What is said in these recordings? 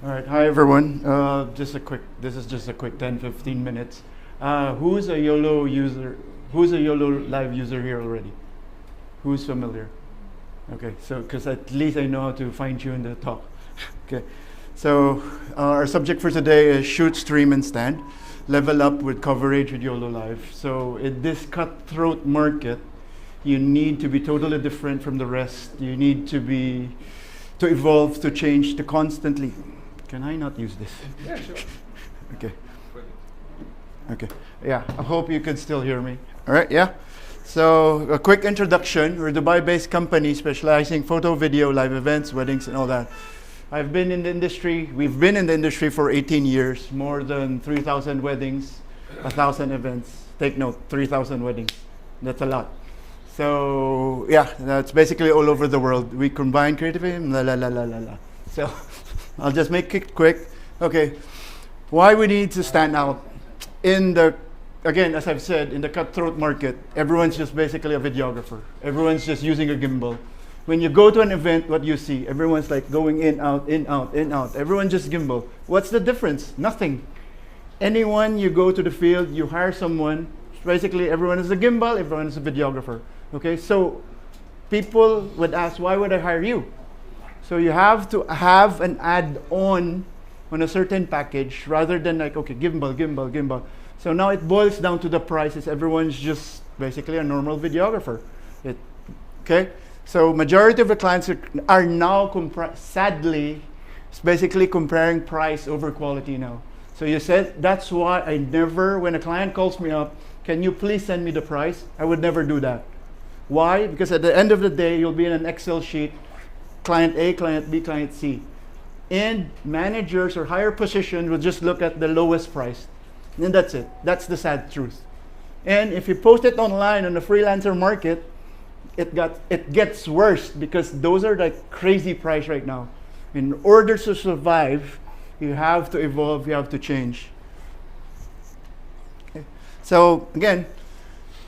All right, hi everyone. This is just a quick 10-15 minutes. Who's a YOLO user? Who's a YoloLiv user here already? Who's familiar? Okay, so because at least I know how to fine tune the talk. Okay, so our subject for today is shoot, stream, and stand. Level up with coverage with YoloLiv. So in this cutthroat market, you need to be totally different from the rest. You need to evolve, to change, to constantly. Can I not use this? Yeah, sure. Okay. Okay. Yeah, I hope you can still hear me. All right, yeah. So a quick introduction. We're a Dubai-based company specializing photo, video, live events, weddings, and all that. We've been in the industry for 18 years, more than 3,000 weddings, 1,000 events. Take note, 3,000 weddings. That's a lot. So yeah, that's basically all over the world. We combine creativity, la la la la la la. So I'll just make it quick. Okay, why we need to stand out again, as I've said, in the cutthroat market, everyone's just basically a videographer. Everyone's just using a gimbal. When you go to an event, what you see, everyone's like going in, out, in, out, in, out. Everyone just gimbal. What's the difference? Nothing. Anyone you go to the field, you hire someone, basically everyone is a gimbal, everyone is a videographer. Okay, so people would ask, why would I hire you? So you have to have an add-on on a certain package rather than like, okay, gimbal, gimbal, gimbal. So now it boils down to the prices. Everyone's just basically a normal videographer. Okay, so majority of the clients are now, sadly, it's basically comparing price over quality now. So you said, that's why I never, when a client calls me up, can you please send me the price? I would never do that. Why? Because at the end of the day, you'll be in an Excel sheet, client A, client B, client C. And managers or higher position will just look at the lowest price. And that's it. That's the sad truth. And if you post it online on the freelancer market, it gets worse because those are like crazy price right now. In order to survive, you have to evolve, you have to change. Okay. So again,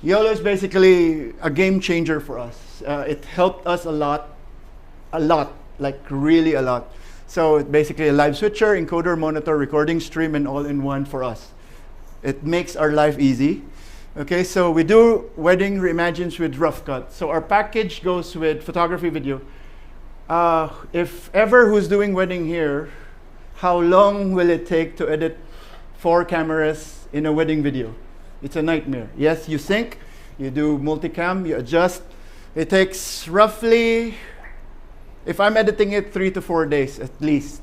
YOLO is basically a game changer for us. It helped us a lot, like really a lot. So it's basically a live switcher, encoder, monitor, recording, stream, and all in one for us. It makes our life easy. Okay, so we do wedding reimagines with rough cut. So our package goes with photography, video. If ever who's doing wedding here, how long will it take to edit 4 cameras in a wedding video? It's a nightmare. Yes, you sync, you do multicam, you adjust. It takes roughly, if I'm editing it, 3 to 4 days at least.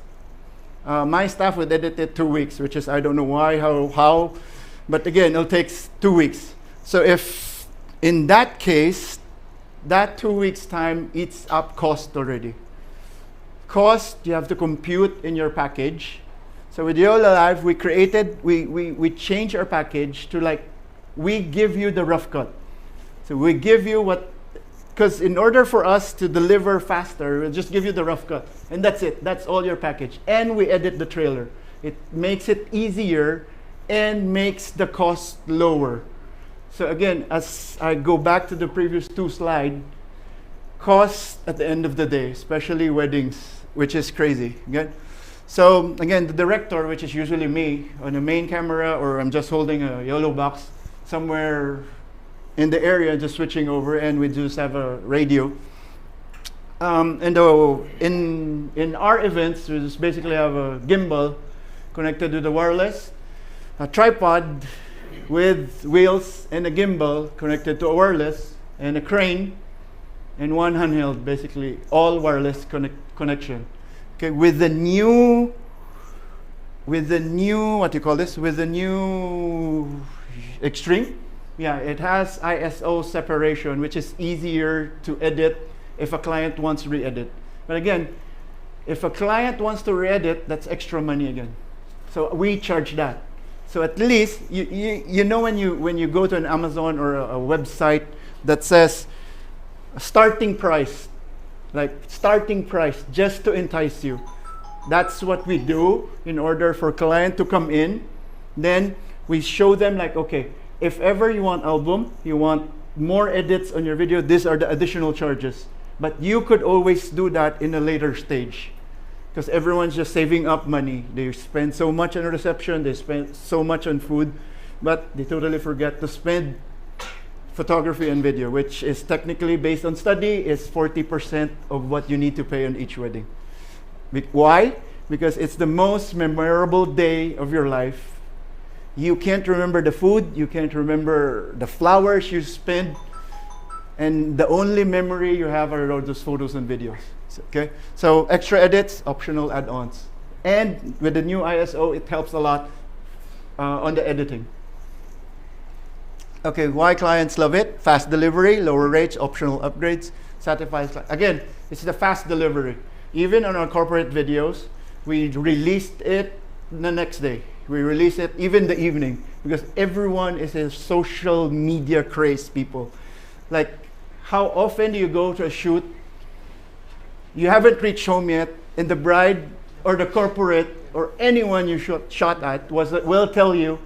My staff would edit it 2 weeks, which is, I don't know why, how, but again, it'll take 2 weeks. So if in that case, that 2 weeks time eats up cost already. Cost, you have to compute in your package. So with YoloLiv, we changed our package to like, we give you the rough cut. So we give you because in order for us to deliver faster, we'll just give you the rough cut. And that's it. That's all your package. And we edit the trailer. It makes it easier and makes the cost lower. So again, as I go back to the previous 2 slides, cost at the end of the day, especially weddings, which is crazy. Okay? So again, the director, which is usually me, on a main camera, or I'm just holding a YoloBox somewhere in the area, just switching over, and we just have a radio. And in our events, we just basically have a gimbal connected to the wireless, a tripod with wheels, and a gimbal connected to a wireless, and a crane, and one handheld, basically all wireless connection. Okay, with the new, what do you call this? With the new Extreme. Yeah, it has ISO separation, which is easier to edit if a client wants to re-edit. But again, if a client wants to re-edit, that's extra money again. So we charge that. So at least, you know when you go to an Amazon or a website that says starting price, like starting price, just to entice you. That's what we do in order for client to come in. Then we show them like, okay, if ever you want album, you want more edits on your video, these are the additional charges. But you could always do that in a later stage. because everyone's just saving up money. They spend so much on reception, they spend so much on food, but they totally forget to spend photography and video, which is technically based on study is 40% of what you need to pay on each wedding. Why? Because it's the most memorable day of your life. You can't remember the food, you can't remember the flowers you spent, and the only memory you have are those photos and videos. Okay, so extra edits, optional add-ons, and with the new ISO, it helps a lot on the editing. Okay, why clients love it? Fast delivery, lower rates, optional upgrades, satisfies. Again, it's the fast delivery. Even on our corporate videos, we released it the next day. We release it even the evening because everyone is a social media craze people. Like, how often do you go to a shoot? You haven't reached home yet, and the bride or the corporate or anyone you shot at will tell you,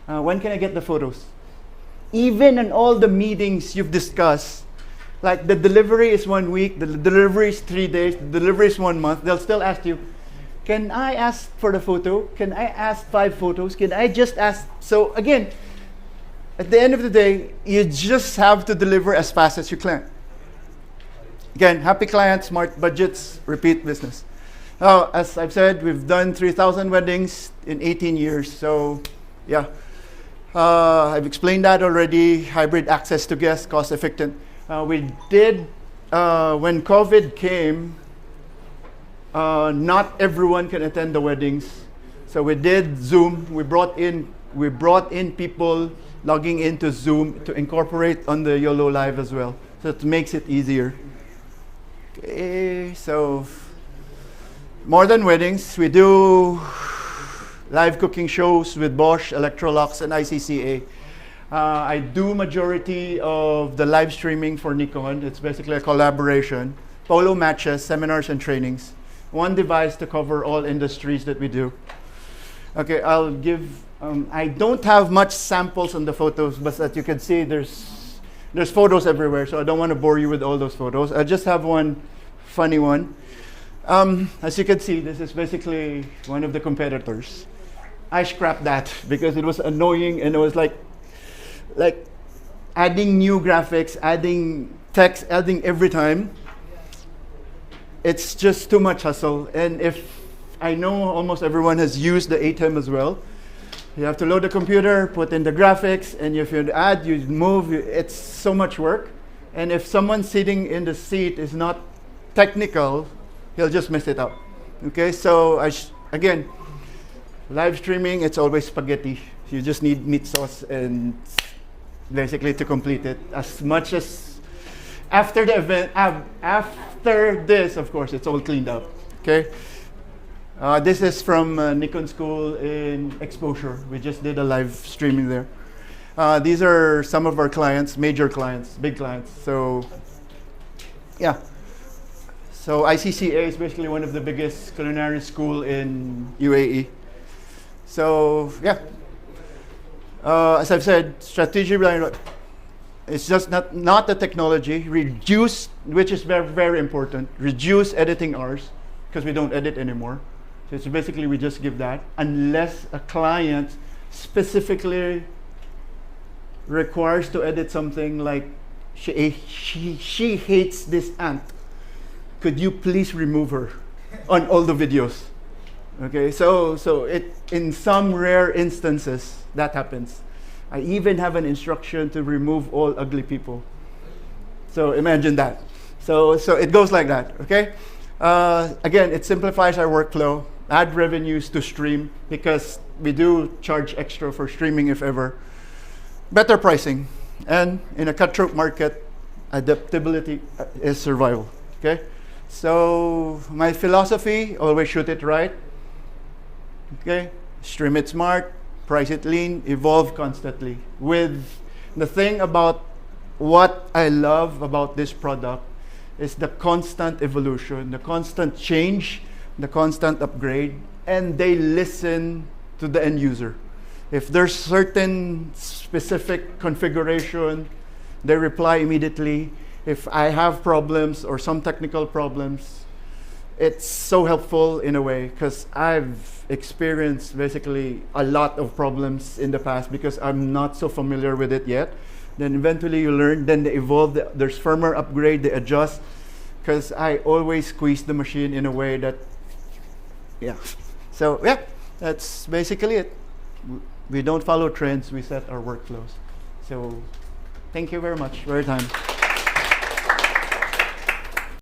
when can I get the photos? Even in all the meetings you've discussed, like the delivery is 1 week, the delivery is 3 days, the delivery is 1 month, they'll still ask you, can I ask for the photo? Can I ask 5 photos? Can I just ask? So again, at the end of the day, you just have to deliver as fast as you can. Again, happy clients, smart budgets, repeat business. Now, as I've said, we've done 3,000 weddings in 18 years. So, yeah, I've explained that already. Hybrid access to guests, cost effective. We did, when COVID came, not everyone can attend the weddings. So we did Zoom. We brought in people logging into Zoom to incorporate on the YoloLiv as well. So it makes it easier. Okay, so more than weddings, we do live cooking shows with Bosch, Electrolux, and ICCA. I do majority of the live streaming for Nikon. It's basically a collaboration. Polo matches, seminars, and trainings. One device to cover all industries that we do. Okay, I'll give, I don't have much samples on the photos, but as you can see, there's photos everywhere, so I don't want to bore you with all those photos. I just have one funny one. As you can see, this is basically one of the competitors. I scrapped that because it was annoying and it was like adding new graphics, adding text, adding every time. It's just too much hassle. And if I know almost everyone has used the ATEM as well, you have to load the computer, put in the graphics, and if you add, you move, it's so much work. And if someone sitting in the seat is not technical, he'll just mess it up. Okay, so again, live streaming, it's always spaghetti. You just need meat sauce and basically to complete it. As much as after the event, after this, of course, it's all cleaned up. Okay. This is from Nikon School in Exposure. We just did a live streaming there. These are some of our clients, major clients, big clients. So, yeah. So ICCA is basically one of the biggest culinary school in UAE. So, yeah. As I've said, strategy, it's just not the technology. Reduce, which is very, very important. Reduce editing hours, because we don't edit anymore. So basically, we just give that, unless a client specifically requires to edit something like, she hates this ant. Could you please remove her on all the videos? Okay, so it, in some rare instances, that happens. I even have an instruction to remove all ugly people. So imagine that. So it goes like that, okay? Again, it simplifies our workflow. Add revenues to stream, because we do charge extra for streaming if ever. Better pricing, and in a cutthroat market, adaptability is survival. Okay, so my philosophy: always shoot it right. Okay, stream it smart, price it lean, evolve constantly. With the thing about what I love about this product is the constant evolution, the constant change, the constant upgrade, and they listen to the end user. If there's certain specific configuration, they reply immediately. If I have problems or some technical problems, it's so helpful in a way because I've experienced basically a lot of problems in the past because I'm not so familiar with it yet. Then eventually you learn, then they evolve, there's firmware upgrade, they adjust, because I always squeeze the machine in a way that, yeah. So yeah, that's basically it. We don't follow trends, we set our workflows. So thank you very much for your time.